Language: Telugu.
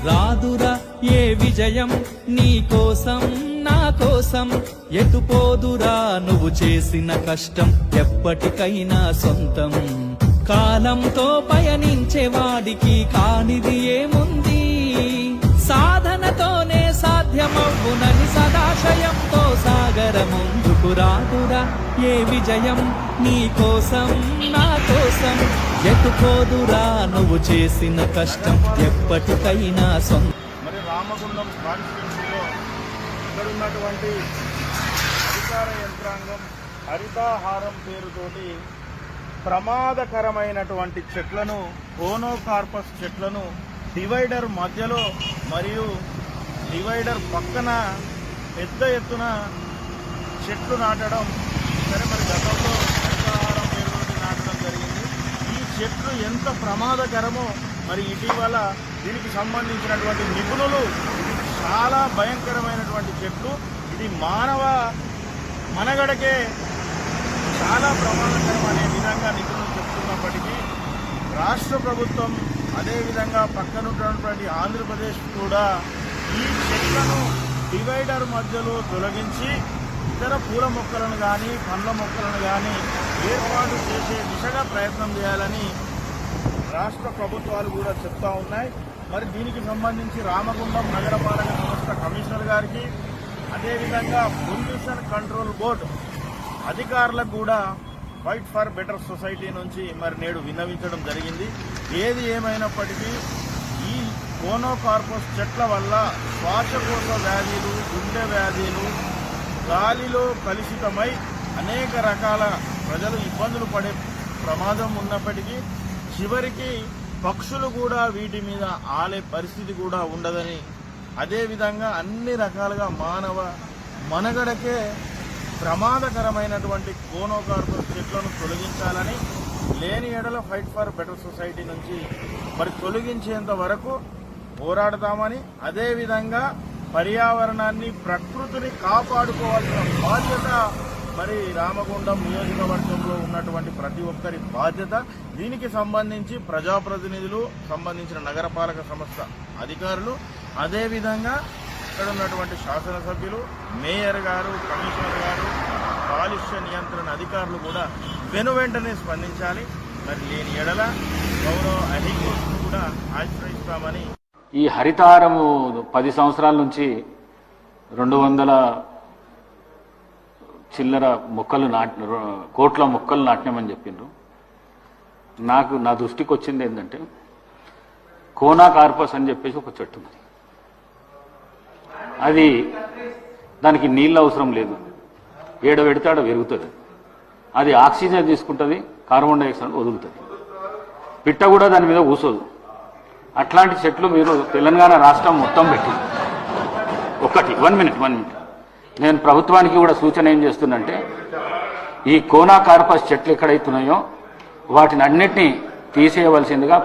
రాదురా ఏ విజయం నీ కోసం నా కోసం ఎటుపోదురా నువ్వు చేసిన కష్టం ఎప్పటికైనా సొంతం కాలంతో పయనించే వాడికి కానిది ఏముంది సాధనతోనే సాధ్యమవునని సదాశయంతో సాగర ముందుకు రాదురా ఏ విజయం నీ కోసం నా కోసం ఎటుపోదురా నువ్వు చేసిన కష్టం ఎప్పటికైనా సొంతం. మరి రామగుండం కాన్స్టిట్యూన్సీలో ఇక్కడ ఉన్నటువంటి అధికార యంత్రాంగం హరితాహారం పేరుతోటి ప్రమాదకరమైనటువంటి చెట్లను కోనోకార్పస్ చెట్లను డివైడర్ మధ్యలో మరియు డివైడర్ పక్కన పెద్ద ఎత్తున చెట్లు నాటడం సరే మరి గతంలో హరితాహారం పేరుతోటి నాటడం జరిగింది. ఈ చెట్లు ఎంత ప్రమాదకరమో మరి ఇటీవల దీనికి సంబంధించినటువంటి నిపుణులు చాలా భయంకరమైనటువంటి చెట్లు ఇది మానవ మనగడకే చాలా ప్రమాదకరం అనే విధంగా నిపుణులు చెప్తున్నప్పటికీ రాష్ట్ర ప్రభుత్వం అదేవిధంగా పక్కనున్నటువంటి ఆంధ్రప్రదేశ్ కూడా ఈ చెట్లను డివైడర్ మధ్యలో తొలగించి ఇతర పూల మొక్కలను కానీ పండ్ల మొక్కలను కానీ ఏర్పాటు చేసే దిశగా ప్రయత్నం చేయాలని రాష్ట్ర ప్రభుత్వాలు కూడా చెప్తా ఉన్నాయి. మరి దీనికి సంబంధించి రామగుండం నగరపాలక సంస్థ కమిషనర్ గారికి అదేవిధంగా పొల్యూషన్ కంట్రోల్ బోర్డు అధికారులకు కూడా ఫైట్ ఫర్ బెటర్ సొసైటీ నుంచి మరి నేడు విన్నవించడం జరిగింది. ఏది ఏమైనప్పటికీ ఈ కోనోకార్పస్ చెట్ల వల్ల శ్వాసకోశ వ్యాధులు గుండె వ్యాధులు గాలిలో కలుషితమై అనేక రకాల ప్రజలు ఇబ్బందులు పడే ప్రమాదం ఉన్నప్పటికీ చివరికి పక్షులు కూడా వీటి మీద ఆలే పరిస్థితి కూడా ఉండదని అదేవిధంగా అన్ని రకాలుగా మానవ మనగడకే ప్రమాదకరమైనటువంటి కోనోకార్పస్ చెట్లను తొలగించాలని లేని ఎడల ఫైట్ ఫర్ బెటర్ సొసైటీ నుంచి మరి తొలగించేంత వరకు పోరాడతామని అదేవిధంగా పర్యావరణాన్ని ప్రకృతిని కాపాడుకోవాల్సిన బాధ్యత మరి రామగుండం నియోజకవర్గంలో ఉన్నటువంటి ప్రతి ఒక్కరి బాధ్యత. దీనికి సంబంధించి ప్రజాప్రతినిధులు సంబంధించిన నగరపాలక సంస్థ అధికారులు అదేవిధంగా ఇక్కడ ఉన్నటువంటి శాసనసభ్యులు మేయర్ గారు కమిషనర్ గారు కాలుష్య నియంత్రణ అధికారులు కూడా వెనువెంటనే స్పందించాలి. మరి లేని ఎడల గౌరవ హైకోర్టును కూడా ఆశ్రయిస్తామని ఈ హరితహారము 10 సంవత్సరాల నుంచి 200 చిల్లర మొక్కలు కోట్ల మొక్కలు నాటినామని చెప్పిండ్రు. నా దృష్టికి వచ్చింది ఏంటంటే కోనోకార్పస్ అని చెప్పేసి ఒక చెట్టు ఉంది. అది దానికి నీళ్ళు అవసరం లేదు, ఏడ పెడితే ఆడ పెరుగుతుంది. అది ఆక్సిజన్ తీసుకుంటుంది, కార్బన్ డైఆక్సైడ్ వదులుతుంది. పిట్ట కూడా దాని మీద కూసోదు. అట్లాంటి చెట్లు మీరు తెలంగాణ రాష్ట్రం మొత్తం పెట్టి ఒకటి 1 మినిట్ నేను ప్రభుత్వానికి కూడా సూచన ఏం చేస్తున్నంటే ఈ కోనోకార్పస్ చెట్లు ఎక్కడైతున్నాయో వాటిని అన్నిటినీ తీసేయవలసిందిగా